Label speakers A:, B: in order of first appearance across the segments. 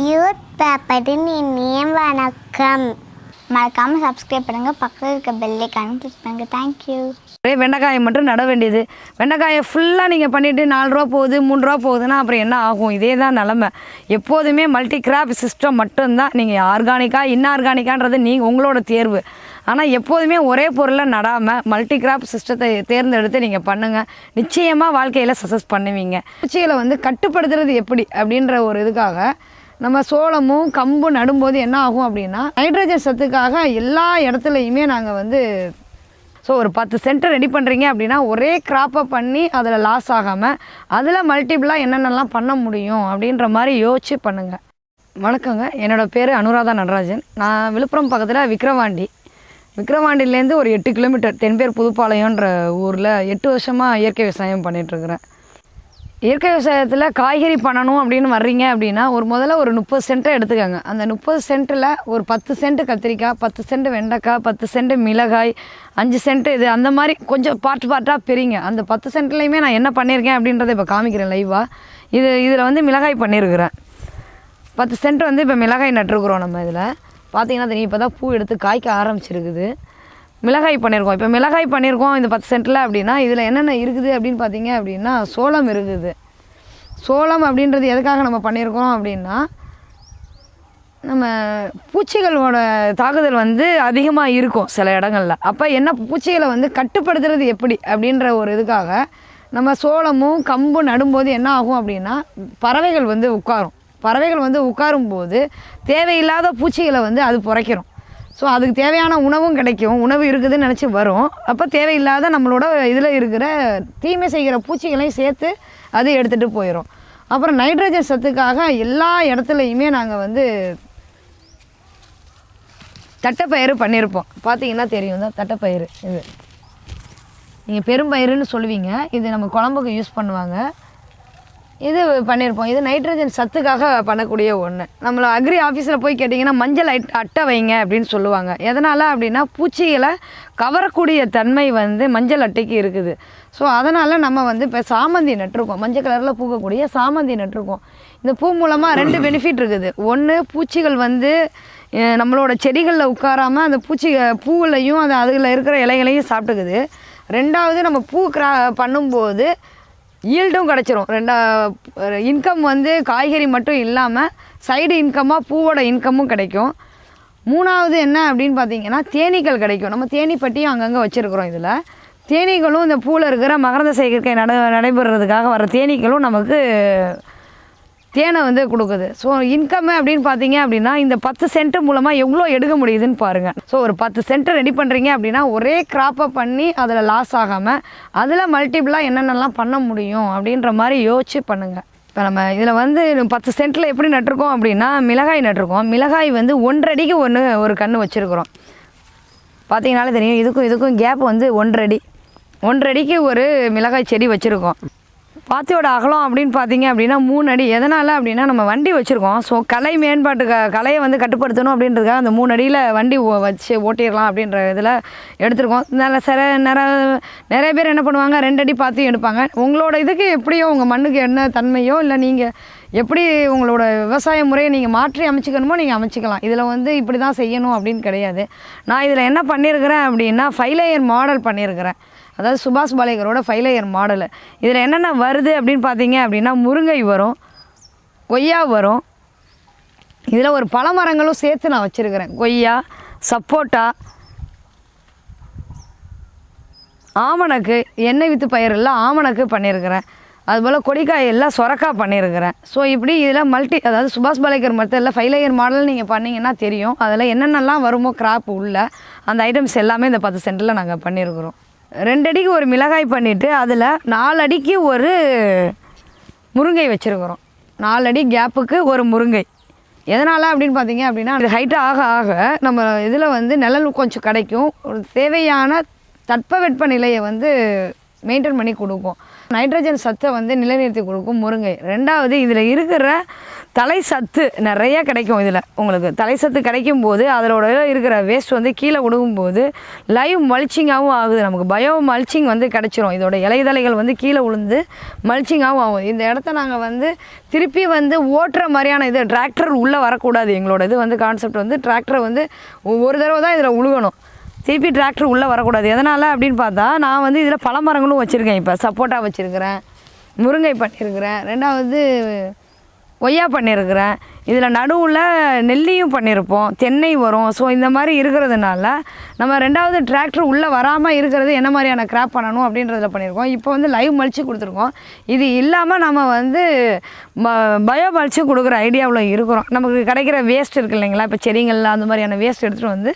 A: Youth பேப்பரின் இனிய வணக்கம். மறக்காமல் சப்ஸ்கிரைப் பண்ணுங்கள், பக்கத்தில் இருக்க பெல் ஐக்கானை கிளிக் பண்ணுங்கள். தேங்க்யூ.
B: ஒரே வெண்டைக்காயை மட்டும் நட வேண்டியது. வெண்டைக்காயை ஃபுல்லாக நீங்கள் பண்ணிவிட்டு 4 ரூபா போகுது 3 ரூபா போகுதுன்னா அப்புறம் என்ன ஆகும்? இதே தான் நிலமை. எப்போதுமே மல்டி கிராப் சிஸ்டம் மட்டும்தான். நீங்கள் ஆர்கானிக்காக இன்ஆர்கானிக்கான்றது உங்களோட தேர்வு. ஆனால் எப்போதுமே ஒரே பொருளை நடாமல் மல்டி கிராப் சிஸ்டத்தை தேர்ந்தெடுத்து நீங்கள் பண்ணுங்கள். நிச்சயமாக வாழ்க்கையில் சக்ஸஸ் பண்ணுவீங்க. பூச்சிகளை கட்டுப்படுத்துறது எப்படி அப்படின்ற ஒரு இதுக்காக நம்ம சோளமும் கம்பு நடும்போது என்ன ஆகும் அப்படின்னா, நைட்ரஜன் சத்துக்காக எல்லா இடத்துலையுமே நாங்கள் ஸோ ஒரு 10 சென்ட் ரெடி பண்ணுறீங்க அப்படின்னா ஒரே கிராப்பை பண்ணி அதில் லாஸ் ஆகாமல் அதில் மல்டிபிளாக என்னென்னலாம் பண்ண முடியும் அப்படின்ற மாதிரி யோசிச்சு பண்ணுங்கள். வணக்கங்க, என்னோடய பேர் அனுராதா நடராஜன். நான் விழுப்புரம் பக்கத்தில் விக்கிரவாண்டிலேருந்து ஒரு 8 கிலோமீட்டர் தென்பேர் புதுப்பாளையன்ற ஊரில் 8 வருஷமாக இயற்கை விவசாயம் பண்ணிகிட்ருக்குறேன். இயற்கை விவசாயத்தில் காய்கறி பண்ணணும் அப்படின்னு வர்றீங்க அப்படின்னா முதல்ல ஒரு 30 சென்ட்டை எடுத்துக்கோங்க. அந்த 30 சென்ட்டில் ஒரு 10 சென்ட் கத்திரிக்காய், 10 சென்ட் வெண்டைக்காய், 10 சென்ட் மிளகாய், 5 சென்ட் இது அந்த மாதிரி கொஞ்சம் பார்ட்டாக பிரிங்க. அந்த 10 சென்ட்லேயுமே நான் என்ன பண்ணியிருக்கேன் அப்படின்றத இப்போ காமிக்கிறேன் லைவாக. இதில் மிளகாய் பண்ணியிருக்கிறேன். 10 சென்ட் இப்போ மிளகாய் நட்டுருக்குறோம். நம்ம இதில் பார்த்தீங்கன்னா தெரியும், இப்போ தான் பூ எடுத்து காய்க்க ஆரம்பிச்சிருக்குது. மிளகாய் பண்ணியிருக்கோம். இப்போ மிளகாய் பண்ணியிருக்கோம் இந்த 10 சென்ட்டில் அப்படின்னா இதில் என்னென்ன இருக்குது அப்படின்னு பார்த்தீங்க அப்படின்னா சோளம் இருக்குது. சோளம் அப்படின்றது எதுக்காக நம்ம பண்ணியிருக்கோம் அப்படின்னா, நம்ம பூச்சிகளோட தாக்குதல் அதிகமாக இருக்கும் சில இடங்களில். அப்போ என்ன பூச்சிகளை கட்டுப்படுத்துறது எப்படி அப்படின்ற ஒரு இதுக்காக நம்ம சோளமும் கம்பு நடும்போது என்ன ஆகும் அப்படின்னா, பறவைகள் உட்காரும். பறவைகள் உட்காரும்போது தேவையில்லாத பூச்சிகளை அது புரைக்கிறோம். ஸோ அதுக்கு தேவையான உணவும் கிடைக்கும். உணவு இருக்குதுன்னு நினச்சி வரும். அப்போ தேவையில்லாத நம்மளோட இதில் இருக்கிற தீமை செய்கிற பூச்சிகளையும் சேர்த்து அது எடுத்துகிட்டு போயிடும். அப்புறம் நைட்ரஜன் சத்துக்காக எல்லா இடத்துலையுமே நாங்கள் தட்டைப்பயிறு பண்ணியிருப்போம். பார்த்தீங்கன்னா தெரியும் தான் தட்டைப்பயிறு. இது நீங்கள் பெரும்பயிறுன்னு சொல்லுவீங்க. இது நம்ம குழம்புக்கு யூஸ் பண்ணுவாங்க. இது பண்ணியிருப்போம். இது நைட்ரஜன் சத்துக்காக பண்ணக்கூடிய ஒன்று. நம்மளை அக்ரி ஆஃபீஸில் போய் கேட்டிங்கன்னா மஞ்சள் அட்டை வைங்க அப்படின்னு சொல்லுவாங்க. எதனால் அப்படின்னா பூச்சிகளை கவரக்கூடிய தன்மை மஞ்சள் அட்டைக்கு இருக்குது. ஸோ அதனால் நம்ம இப்போ சாமந்தி நட்டிருக்கோம். மஞ்சள் கலரில் பூக்கக்கூடிய சாமந்தி நட்டிருக்கோம். இந்த பூ மூலமாக 2 பெனிஃபிட் இருக்குது. ஒன்று, பூச்சிகள் நம்மளோட செடிகளில் உட்காராமல் அந்த பூவிலையும் அதில் இருக்கிற இலைகளையும் சாப்பிட்டுக்குது. 2வது, நம்ம பூ பண்ணும்போது ஈல்டும் கிடச்சிரும். இன்கம் காய்கறி மட்டும் இல்லாமல் சைடு இன்கமாக பூவோட இன்கமும் கிடைக்கும். 3வது என்ன அப்படின்னு பார்த்தீங்கன்னா, தேனீக்கள் கிடைக்கும். நம்ம தேனி பட்டியும் அங்கங்கே வச்சுருக்குறோம். இதில் தேனீக்களும் இந்த பூவில் இருக்கிற மகரந்த சேர்க்கை நடைபெறுறதுக்காக வர தேனீக்களும் நமக்கு தேனை கொடுக்குது. ஸோ இன்கம் அப்படின்னு பார்த்தீங்க அப்படின்னா இந்த 10 சென்ட் மூலமாக எவ்வளோ எடுக்க முடியுதுன்னு பாருங்கள். ஸோ ஒரு 10 சென்ட் ரெடி பண்ணுறீங்க அப்படின்னா ஒரே கிராப்பை பண்ணி அதில் லாஸ் ஆகாமல் அதில் மல்டிபிளாக என்னென்னலாம் பண்ண முடியும் அப்படின்ற மாதிரி யோசிச்சு பண்ணுங்கள். இப்போ நம்ம இதில் 10 சென்ட்டில் எப்படி நட்டிருக்கோம் அப்படின்னா மிளகாய் நட்டிருக்கோம். மிளகாய் 1 அடிக்கு ஒரு கன்று வச்சுருக்குறோம். பார்த்தீங்கனாலே தெரியும். இதுக்கும் கேப் 1 அடி. 1 அடிக்கு ஒரு மிளகாய் செடி வச்சுருக்கோம். பாத்தியோட அகலம் அப்படின்னு பார்த்தீங்க அப்படின்னா 3 அடி. எதனால் அப்படின்னா நம்ம வண்டி வச்சுருக்கோம். ஸோ கலை கலையை கட்டுப்படுத்தணும் அப்படின்றதுக்காக அந்த 3 அடியில் வண்டி வச்சு ஓட்டிடலாம் அப்படின்ற இதில் எடுத்துருக்கோம். நிறைய பேர் என்ன பண்ணுவாங்க, 2 அடி பார்த்து எடுப்பாங்க. உங்களோட இதுக்கு எப்படியோ உங்கள் மண்ணுக்கு என்ன தன்மையோ இல்லை நீங்கள் எப்படி உங்களோட விவசாய முறையை நீங்கள் மாற்றி அமைச்சிக்கணுமோ நீங்கள் அமைச்சிக்கலாம். இதில் இப்படி தான் செய்யணும் அப்படின்னு கிடையாது. நான் இதில் என்ன பண்ணியிருக்கிறேன் அப்படின்னா 5 லேயர் மாடல் பண்ணியிருக்கிறேன். அதாவது சுபாஷ் பாலேகரோட 5 லேயர் மாடலு. இதில் என்னென்ன வருது அப்படின்னு பார்த்தீங்க அப்படின்னா முருங்கை வரும், கொய்யா வரும். இதில் ஒரு பழ மரங்களும் சேர்த்து நான் வச்சுருக்கிறேன். கொய்யா, சப்போட்டா, ஆமணக்கு, எண்ணெய் வித்து பயிரில் ஆமணக்கு பண்ணியிருக்கிறேன். அதுபோல் கொடிக்காய் எல்லாம் சொரக்காய் பண்ணியிருக்கிறேன். ஸோ இப்படி இதில் அதாவது சுபாஷ் பாலேகர் மெத்தடில் 5 லேயர் மாடல் நீங்கள் பண்ணிங்கன்னா தெரியும். அதில் என்னென்னலாம் வருமோ கிராப் உள்ள அந்த ஐட்டம்ஸ் எல்லாமே இந்த 10 சென்ட்டில் நாங்கள் பண்ணியிருக்கிறோம். 2 அடிக்கு ஒரு மிளகாய் பண்ணிவிட்டு அதில் 4 அடிக்கு ஒரு முருங்கை வச்சுருக்குறோம். 4 அடி கேப்புக்கு ஒரு முருங்கை. எதனால் அப்படின்னு பார்த்தீங்க அப்படின்னா அது ஹைட்டாக ஆக ஆக நம்ம இதில் நிழல் கொஞ்சம் கிடைக்கும். ஒரு தேவையான தட்பவெட்ப நிலையை மெயின்டைன் பண்ணி கொடுக்கும். நைட்ரஜன் சத்தை வந்து நிலைநிறுத்தி கொடுக்கும் முருங்கை. ரெண்டாவது இதில் இருக்கிற தலை சத்து நிறைய கிடைக்கும். இதில் உங்களுக்கு தலை சத்து கிடைக்கும் போது அதோட இருக்கிற வேஸ்ட் வந்து கீழே விடுங்கும்போது லைவ் மல்ச்சிங்காகவும் ஆகுது. நமக்கு பயோ மல்ச்சிங் வந்து கிடச்சிரும். இதோட இலைதலைகள் வந்து கீழே விழுந்து மல்ச்சிங்காகவும் ஆகும். இந்த இடத்த நாங்கள் வந்து திருப்பி வந்து ஓட்டுற மாதிரியான இது டிராக்டர் உள்ளே வரக்கூடாது. எங்களோட இது வந்து கான்செப்ட் வந்து டிராக்டரை வந்து ஒரு தடவை தான் இதில் உழுகணும், திருப்பி டிராக்டர் உள்ளே வரக்கூடாது. எதனால் அப்படின்னு பார்த்தா நான் வந்து இதில் பல மரங்களும் வச்சுருக்கேன். இப்போ சப்போட்டா வச்சுருக்கிறேன், முருங்கை பண்ணியிருக்கிறேன், ரெண்டாவது கொய்யா பண்ணியிருக்கிறேன், இதில் நடுவில் நெல்லியும் பண்ணியிருப்போம், தென்னை வரும். ஸோ இந்த மாதிரி இருக்கிறதுனால நம்ம ரெண்டாவது டிராக்டர் உள்ளே வராமல் இருக்கிறது என்ன மாதிரியான கிராப் பண்ணணும் அப்படின்றத பண்ணியிருக்கோம். இப்போ வந்து லைவ் மல்ச்சு கொடுத்துருக்கோம். இது இல்லாமல் நம்ம வந்து பயோ மல்ச்சு கொடுக்குற ஐடியாவில் இருக்கிறோம். நமக்கு கிடைக்கிற வேஸ்ட் இருக்குது இல்லைங்களா, இப்போ செடிங்கள்லாம் அந்த மாதிரியான வேஸ்ட் எடுத்துகிட்டு வந்து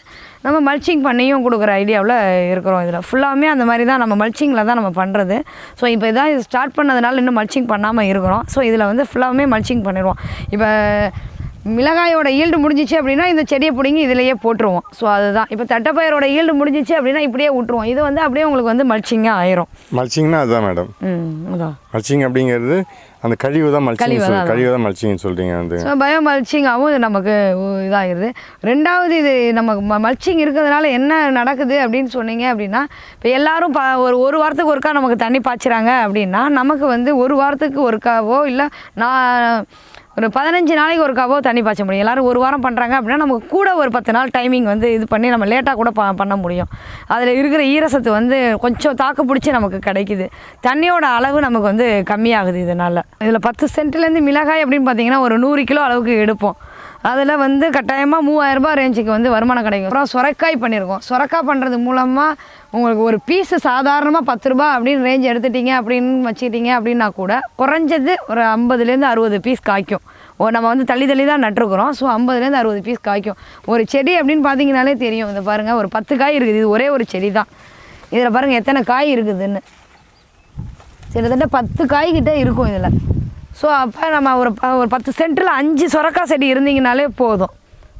B: நம்ம மல்ச்சிங் பண்ணியும் கொடுக்குற ஐடியாவில் இருக்கிறோம். இதில் ஃபுல்லாகவே அந்த மாதிரி தான் நம்ம மல்ச்சிங்கில் தான் நம்ம பண்ணுறது. ஸோ இப்போ இதான் இது ஸ்டார்ட் பண்ணதுனால இன்னும் மல்ச்சிங் பண்ணாமல் இருக்கிறோம். ஸோ இதில் வந்து ஃபுல்லாகவே மல்ச்சிங் பண்ணிடுவோம். இப்போ மிளகாயோட ஈல்டு முடிஞ்சிச்சு அப்படின்னா இந்த செடியை பிடிங்கி இதிலேயே போட்டுருவோம். ஸோ அதுதான் இப்போ தட்டைப்பயிரோட ஈல்டு முடிஞ்சிச்சு அப்படின்னா இப்படியே விட்டுருவோம். இது வந்து அப்படியே உங்களுக்கு வந்து மல்ச்சிங்காக ஆயிரும்.
C: மல்ச்சிங்னா அதுதான் மேடம்.
B: அதான்
C: மல்ச்சிங் அப்படிங்கிறது அந்த கழிவு தான் மல்ச்சிங் சொல்கிறீங்க வந்து.
B: ஸோ பயோ மல்ச்சிங்காகவும் இது நமக்கு இதாகிடுது. ரெண்டாவது இது நமக்கு மல்ச்சிங் இருக்கிறதுனால என்ன நடக்குது அப்படின்னு சொன்னீங்க அப்படின்னா, இப்போ எல்லோரும் ஒரு வாரத்துக்கு ஒருக்கா நமக்கு தண்ணி பாய்ச்சுறாங்க அப்படின்னா நமக்கு வந்து ஒரு வாரத்துக்கு ஒருக்காவோ இல்லை நான் ஒரு 15 நாளைக்கு ஒருக்காவோ தண்ணி பாய்ச்ச முடியும். எல்லோரும் ஒரு வாரம் பண்ணுறாங்க அப்படின்னா நமக்கு கூட ஒரு 10 நாள் டைமிங் வந்து இது பண்ணி நம்ம லேட்டாக கூட பண்ண முடியும். அதில் இருக்கிற ஈரசத்து வந்து கொஞ்சம் தாக்கு பிடிச்சி நமக்கு கிடைக்குது. தண்ணியோட அளவு நமக்கு வந்து கம்மியாகுது இதனால். இதில் 10 சென்ட்லேருந்து மிளகாய் அப்படின்னு பார்த்தீங்கன்னா ஒரு 100 கிலோ அளவுக்கு எடுப்போம். அதில் வந்து கட்டாயமாக 3000 ரூபாய் ரேஞ்சுக்கு வந்து வருமானம் கிடைக்கும். அப்புறம் சுரைக்காய் பண்ணியிருக்கோம். சுரைக்காய் பண்ணுறது மூலமாக உங்களுக்கு ஒரு பீஸு சாதாரணமாக 10 ரூபா அப்படின்னு ரேஞ்ச் எடுத்துட்டிங்க அப்படின்னு வச்சுக்கிட்டிங்க அப்படின்னா கூட குறைஞ்சது ஒரு 50லேருந்து 60 பீஸ் காய்க்கும். நம்ம வந்து தள்ளி தான் நட்டுருக்குறோம். ஸோ 50லேருந்து 60 பீஸ் காய்க்கும். ஒரு செடி அப்படின்னு பார்த்தீங்கனாலே தெரியும். இதை பாருங்கள், ஒரு 10 காய் இருக்குது. இது ஒரே ஒரு செடி தான். இதில் பாருங்கள் எத்தனை காய் இருக்குதுன்னு. கிட்டத்தட்ட 10 காய்கிட்ட இருக்கும் இதில். ஸோ அப்போ நம்ம ஒரு 10 சென்ட்டில் 5 சுரக்காய் செடி இருந்தீங்கனாலே போதும்.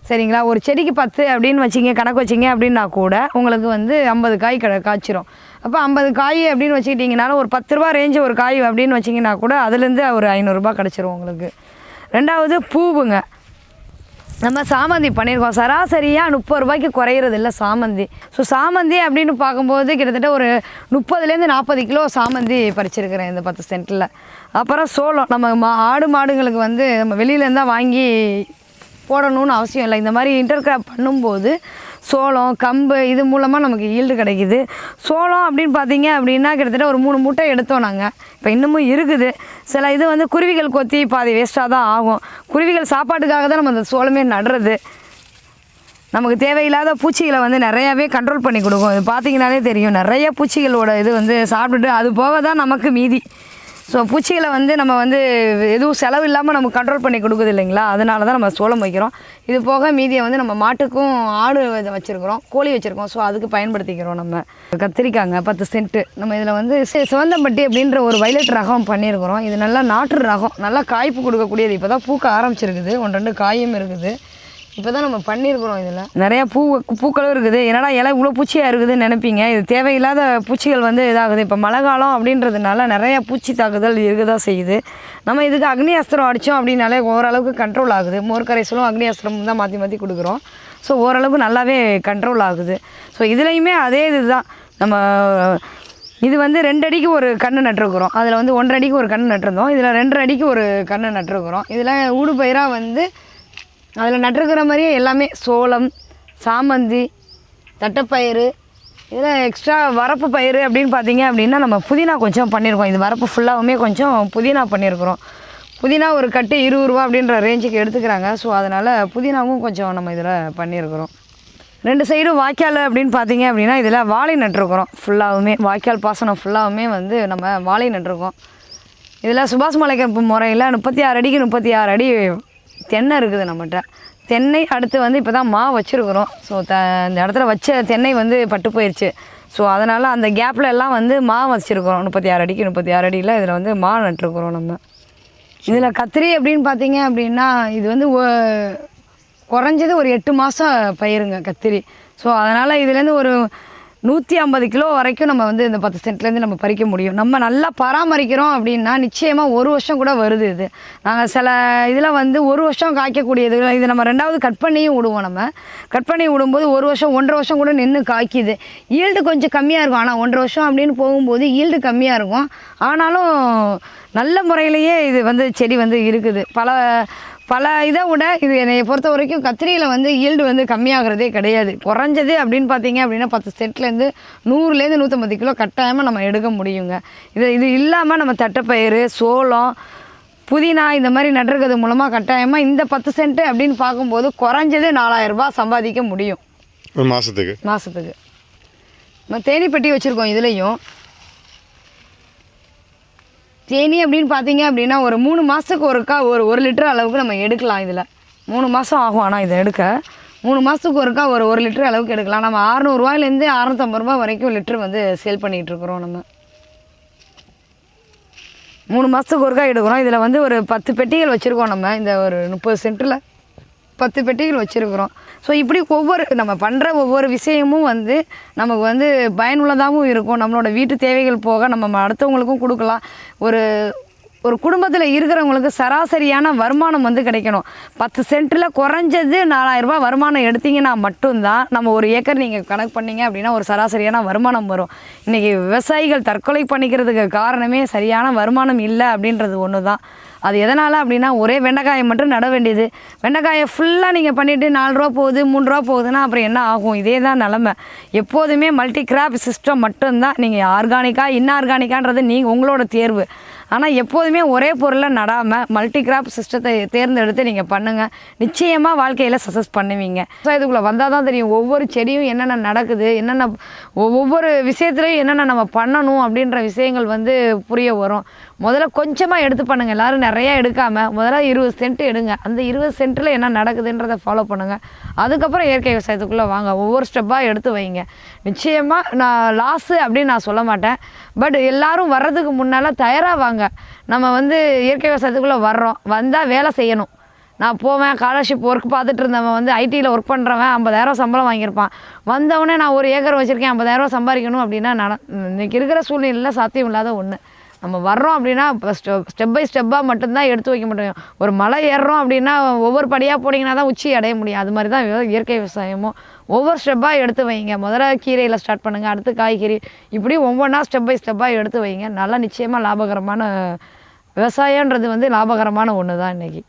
B: சரிங்களா, ஒரு செடிக்கு 10 அப்படின்னு வச்சிங்க, கணக்கு வச்சிங்க அப்படின்னா கூட உங்களுக்கு வந்து 50 காய் காய்ச்சிரும். அப்போ 50 காய் அப்படின்னு வச்சுக்கிட்டிங்கனாலும் ஒரு 10 ரூபா ரேஞ்சு ஒரு காய் அப்படின்னு வச்சிங்கன்னா கூட அதுலேருந்து ஒரு 500 ரூபாய் கிடச்சிரும் உங்களுக்கு. ரெண்டாவது பூவுங்க, நம்ம சாமந்தி பண்ணியிருக்கோம். சராசரியாக 30 ரூபாய்க்கு குறையிறது இல்லை சாமந்தி. ஸோ சாமந்தி அப்படின்னு பார்க்கும்போது கிட்டத்தட்ட ஒரு 30லேருந்து 40 கிலோ சாமந்தி பறிச்சிருக்கிறேன் இந்த 10 சென்ட்டில். அப்புறம் சோளம், நம்ம ஆடு மாடுங்களுக்கு வந்து நம்ம வெளியிலேருந்து தான் வாங்கி போடணும்னு அவசியம் இல்லை. இந்த மாதிரி இன்டர்கிராப் பண்ணும்போது சோளம், கம்பு இது மூலமாக நமக்கு ஈல்டு கிடைக்கிது. சோளம் அப்படின்னு பார்த்தீங்க அப்படின்னா கிட்டத்தட்ட ஒரு 3 மூட்டை எடுத்தோம் நாங்கள். இப்போ இன்னமும் இருக்குது. சில இது வந்து குருவிகள் கொத்தி பாதி வேஸ்ட்டாக தான் ஆகும். குருவிகள் சாப்பாட்டுக்காக தான் நம்ம அந்த சோளமே நடுறது. நமக்கு தேவையில்லாத பூச்சிகளை வந்து நிறையாவே கண்ட்ரோல் பண்ணி கொடுக்கும். இது பார்த்திங்கனாலே தெரியும், நிறைய பூச்சிகளோட இது வந்து சாப்பிட்டுட்டு அது போக தான் நமக்கு மீதி. ஸோ பூச்சிகளை வந்து நம்ம வந்து எதுவும் செலவு இல்லாமல் நமக்கு கண்ட்ரோல் பண்ணி கொடுக்குது இல்லைங்களா, அதனால தான் நம்ம சோளம் வைக்கிறோம். இது போக மீதியை வந்து நம்ம மாட்டுக்கும் ஆடு வச்சுருக்கிறோம், கோழி வச்சுருக்கோம். ஸோ அதுக்கு பயன்படுத்திக்கிறோம். நம்ம கத்திரிக்காங்க 10 சென்ட்டு. நம்ம இதில் வந்து சிவந்தம்பட்டி அப்படின்ற ஒரு வைலட் ரகம் பண்ணியிருக்கிறோம். இது நல்லா நாட்டு ரகம், நல்லா காய்ப்பு கொடுக்கக்கூடியது. இப்போ தான் பூக்க ஆரம்பிச்சிருக்குது, 1-2 காயும் இருக்குது. இப்போ தான் நம்ம பண்ணியிருக்கிறோம். இதில் நிறையா பூக்களும் இருக்குது. என்னடா இலை இவ்வளோ பூச்சியாக இருக்குதுன்னு நினைப்பீங்க. இது தேவையில்லாத பூச்சிகள் வந்து இதாகுது. இப்போ மழை காலம் அப்படின்றதுனால நிறையா பூச்சி தாக்குதல் இருக்க தான் செய்யுது. நம்ம இதுக்கு அக்னி அஸ்திரம் அடித்தோம் அப்படின்னாலே ஓரளவுக்கு கண்ட்ரோல் ஆகுது. மோர்கரைசலும் அக்னி அஸ்திரம் தான் மாற்றி கொடுக்குறோம். ஸோ ஓரளவுக்கு நல்லாவே கண்ட்ரோல் ஆகுது. ஸோ இதுலேயுமே அதே இதுதான். நம்ம இது வந்து 2 அடிக்கு ஒரு கன்று நட்டுருக்குறோம். அதில் வந்து 1.5 அடிக்கு ஒரு கன்று நட்டுருந்தோம். இதில் 2.5 அடிக்கு ஒரு கன்று நட்டுருக்குறோம். இதில் ஊடு பயிராக வந்து அதில் நட்டுருக்கிற மாதிரியே எல்லாமே சோளம், சாமந்தி, தட்டைப்பயிறு, இதில் எக்ஸ்ட்ரா வரப்பு பயிர் அப்படின்னு பார்த்தீங்க அப்படின்னா நம்ம புதினா கொஞ்சம் பண்ணியிருக்கோம். இது வரப்பு ஃபுல்லாகவுமே கொஞ்சம் புதினா பண்ணியிருக்கிறோம். புதினா ஒரு கட்டு 20 ரூபா அப்படின்ற ரேஞ்சுக்கு எடுத்துக்கிறாங்க. ஸோ அதனால் புதினாவும் கொஞ்சம் நம்ம இதில் பண்ணியிருக்கிறோம். 2 சைடும் வாய்க்கால் அப்படின்னு பார்த்தீங்க அப்படின்னா இதில் வாழை நட்டுருக்குறோம். ஃபுல்லாகவுமே வாய்க்கால் பாசனம் ஃபுல்லாகவுமே வந்து நம்ம வாழை நட்டுருக்கோம். இதில் சுபாஷ் மலைக்கப்பு முறையில் 36 அடிக்கு 36 அடி தென்னை இருக்குது நம்மகிட்ட. தென்னை அடுத்து வந்து இப்போ தான் மா வச்சுருக்குறோம். ஸோ இந்த இடத்துல வச்ச தென்னை வந்து பட்டு போயிடுச்சு. ஸோ அதனால் அந்த கேப்பில் எல்லாம் வந்து மா வச்சுருக்குறோம். 36 அடிக்கு 36 அடியில் இதில் வந்து மா நட்டுருக்குறோம் நம்ம. இதில் கத்திரி அப்படின்னு பார்த்தீங்க அப்படின்னா இது வந்து குறைஞ்சது ஒரு 8 மாதம் பயிருங்க கத்திரி. ஸோ அதனால் இதுலேருந்து ஒரு 150 கிலோ வரைக்கும் நம்ம வந்து இந்த 10 சென்ட்லேருந்து நம்ம பறிக்க முடியும். நம்ம நல்லா பராமரிக்கிறோம் அப்படின்னா நிச்சயமாக 1 வருஷம் கூட வருது. இது நாங்கள் சில இதில் வந்து 1 வருஷம் காய்க்கக்கூடியது. இது நம்ம 2வது கட் பண்ணியும் விடுவோம். நம்ம கட் பண்ணி விடும்போது 1 வருஷம் 1.5 வருஷம் கூட நின்று காய்க்குது. ஈல்டு கொஞ்சம் கம்மியாக இருக்கும். ஆனால் 1.5 வருஷம் அப்படின்னு போகும்போது ஈல்டு கம்மியாக இருக்கும். ஆனாலும் நல்ல முறையிலேயே இது வந்து செடி வந்து இருக்குது. பல இதை விட இது என்னை பொறுத்த வரைக்கும் கத்திரியில் வந்து ஈல்டு வந்து கம்மியாகிறதே கிடையாது. குறைஞ்சது அப்படின்னு பார்த்தீங்க அப்படின்னா 10 சென்ட்லேருந்து 100லேருந்து 150 கிலோ கட்டாயமாக நம்ம எடுக்க முடியுங்க. இது இல்லாமல் நம்ம தட்டைப்பயிறு, சோளம், புதினா இந்த மாதிரி நட்டுருக்கிறது மூலமாக கட்டாயமாக இந்த 10 சென்ட் அப்படின்னு பார்க்கும்போது குறைஞ்சது 4000 ரூபாய் சம்பாதிக்க முடியும்
C: ஒரு மாதத்துக்கு.
B: நம்ம தேனி பெட்டி வச்சுருக்கோம். இதுலேயும் தேனி அப்படின்னு பார்த்தீங்க அப்படின்னா ஒரு 3 மாதத்துக்கு ஒருக்கா ஒரு 1 லிட்டர் அளவுக்கு நம்ம எடுக்கலாம். இதில் 3 மாதம் ஆகும். ஆனால் இதை எடுக்க 3 மாதத்துக்கு ஒருக்கா ஒரு 1 லிட்டர் அளவுக்கு எடுக்கலாம். நம்ம 600 ரூபாயிலேருந்து 650 ரூபா வரைக்கும் லிட்டர் வந்து சேல் பண்ணிகிட்ருக்குறோம். நம்ம 3 மாதத்துக்கு ஒருக்கா எடுக்கிறோம். இதில் வந்து ஒரு 10 பெட்டிகள் வச்சுருக்கோம். நம்ம இந்த ஒரு 30 சென்ட்டில் 10 பெட்டிகள் வச்சுருக்குறோம். ஸோ இப்படி நம்ம பண்ணுற ஒவ்வொரு விஷயமும் வந்து நமக்கு வந்து பயனுள்ளதாகவும் இருக்கும். நம்மளோட வீட்டு தேவைகள் போக நம்ம அடுத்தவங்களுக்கும் கொடுக்கலாம். ஒரு குடும்பத்தில் இருக்கிறவங்களுக்கு சராசரியான வருமானம் வந்து கிடைக்கணும். 10 சென்ட்டில் குறைஞ்சது 4000 ரூபாய் வருமானம் எடுத்திங்கன்னா மட்டும்தான் நம்ம 1 ஏக்கர் நீங்கள் கணக்கு பண்ணிங்க அப்படின்னா ஒரு சராசரியான வருமானம் வரும். இன்றைக்கி விவசாயிகள் தற்கொலை பண்ணிக்கிறதுக்கு காரணமே சரியான வருமானம் இல்லை அப்படின்றது ஒன்று தான். அது எதனால் அப்படின்னா ஒரே வெண்டைக்காயை மட்டும் நட வேண்டியது. வெண்டைக்காயை ஃபுல்லாக நீங்கள் பண்ணிவிட்டு 4 ரூபா போகுது 3 ரூபா போகுதுன்னா அப்புறம் என்ன ஆகும்? இதே தான் நிலமை. எப்போதுமே மல்டி கிராப் சிஸ்டம் மட்டும்தான். நீங்கள் ஆர்கானிக்காக இன்ஆர்கானிக்கான்றது உங்களோட தேர்வு. ஆனால் எப்போதுமே ஒரே பொருளை நடாமல் மல்டி கிராப் சிஸ்டத்தை தேர்ந்தெடுத்து நீங்கள் பண்ணுங்கள். நிச்சயமாக வாழ்க்கையில் சக்ஸஸ் பண்ணுவீங்க. ஸோ இதுக்குள்ளே வந்தால் தான் தெரியும் ஒவ்வொரு செடியும் என்னென்ன நடக்குது, ஒவ்வொரு விஷயத்துலையும் என்னென்ன நம்ம பண்ணணும் அப்படின்ற விஷயங்கள் வந்து புரிய வரும். முதல்ல கொஞ்சமாக எடுத்து பண்ணுங்கள். எல்லோரும் நிறையா எடுக்காமல் முதல்ல 20 சென்ட் எடுங்க. அந்த 20 சென்ட்டில் என்ன நடக்குதுன்றதை ஃபாலோ பண்ணுங்கள். அதுக்கப்புறம் இயற்கை விவசாயத்துக்குள்ளே வாங்க. ஒவ்வொரு ஸ்டெப்பாக எடுத்து வைங்க. நிச்சயமாக நான் லாஸு அப்படின்னு நான் சொல்ல மாட்டேன். பட் எல்லோரும் வர்றதுக்கு முன்னால் தயாராக வாங்க. நம்ம வந்து இயற்கை விவசாயத்துக்குள்ளே வந்தால் வேலை செய்யணும். நான் போவேன், ஸ்காலர்ஷிப் ஒர்க் பார்த்துட்டு இருந்தவன் வந்து ஐடியில் ஒர்க் பண்ணுறவன் 50,000 சம்பளம் வாங்கியிருப்பான். வந்தவொடனே நான் 1 ஏக்கர் வச்சுருக்கேன் 50,000 சம்பாதிக்கணும் அப்படின்னா இன்றைக்கி இருக்கிற சூழ்நிலையில் சாத்தியம் இல்லாத ஒன்று. நம்ம வர்றோம் அப்படின்னா ஸ்டெப் பை ஸ்டெப்பாக மட்டும்தான் எடுத்து வைக்க முடியும். ஒரு மலை ஏறுறோம் அப்படின்னா ஒவ்வொரு படியாக போனீங்கன்னா தான் உச்சி அடைய முடியும். அது மாதிரி தான் இயற்கை விவசாயமும் ஒவ்வொரு ஸ்டெப்பாக எடுத்து வைங்க. முதல்ல கீரையில் ஸ்டார்ட் பண்ணுங்கள், அடுத்து காய்கறி, இப்படி ஒவ்வொன்றா ஸ்டெப் பை ஸ்டெப்பாக எடுத்து வைங்க. நல்லா நிச்சயமாக லாபகரமான விவசாயன்றது வந்து லாபகரமான ஒன்று தான் இன்றைக்கி.